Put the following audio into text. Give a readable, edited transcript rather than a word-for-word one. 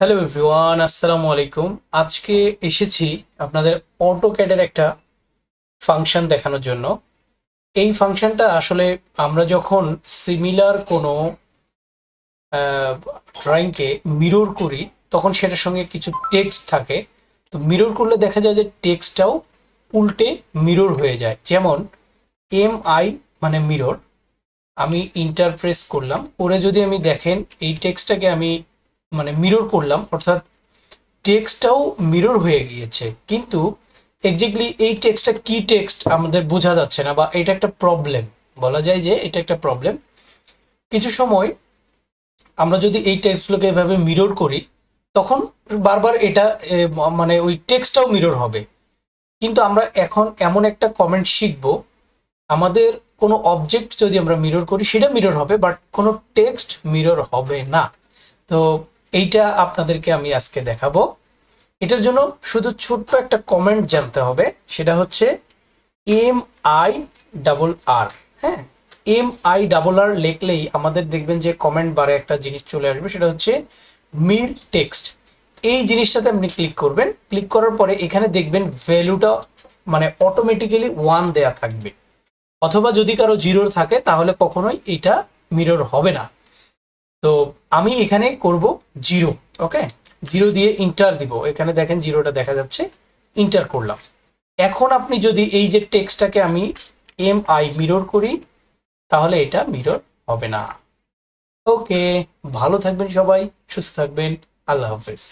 Hello everyone, আসসালামু আলাইকুম। আজকে এসেছি আপনাদের অটোক্যাডের একটা ফাংশন দেখানোর জন্য। এই ফাংশনটা আসলে আমরা যখন সিমিলার কোনো ড্রয়িংকে মিরর করি তখন সেটার সঙ্গে কিছু টেক্সট থাকে। তো মিরর করলে দেখা যায় যে টেক্সটটাও উল্টে মিরর হয়ে যায়। যেমন MI মানে মিরর, আমি ইন্টারপ্রেস করলাম, ওরে যদি আমি দেখেন এই টেক্সটটাকে আমি মানে মিরর করলাম, অর্থাৎ টেক্সটটাও মিরর হয়ে গিয়েছে, কিন্তু এক্স্যাক্টলি এই টেক্সটটা কি টেক্সট আমাদের বোঝা যাচ্ছে না, বা এটা একটা প্রবলেম। বলা যায় যে এটা একটা প্রবলেম। কিছু সময় আমরা যদি এই টেক্সটগুলোকে এভাবে মিরর করি তখন বারবার এটা মানে ওই টেক্সটটাও মিরর হবে। কিন্তু আমরা এখন এমন একটা কমেন্ট শিখব, আমাদের কোনো অবজেক্ট যদি আমরা মিরর করি সেটা মিরর হবে, বাট কোনো টেক্সট মিরর হবে না। তো এইটা আপনাদেরকে আমি আজকে দেখাবো। এটার জন্য শুধু ছোট্ট একটা কমেন্ট জানতে হবে, সেটা হচ্ছে MI আর। হ্যাঁ, MI আর লিখলেই আমাদের দেখবেন যে কমেন্ট বারে একটা জিনিস চলে আসবে, সেটা হচ্ছে মির টেক্সট। এই জিনিসটাতে আপনি ক্লিক করবেন। ক্লিক করার পরে এখানে দেখবেন ভ্যালুটা মানে অটোমেটিক্যালি 1 দেয়া থাকবে, অথবা যদি কারো 0 থাকে তাহলে কখনোই এটা মিরর হবে না। তো আমি এখানে করব 0। ওকে, 0 দিয়ে ইন্টার দিব। এখানে দেখেন 0টা দেখা যাচ্ছে, ইন্টার করলাম। এখন আপনি যদি এই যে টেক্সটটাকে আমি MI মিরর করি তাহলে এটা মিরর হবে না। ওকে, ভালো থাকবেন সবাই, সুস্থ থাকবেন। আল্লাহ হাফেজ।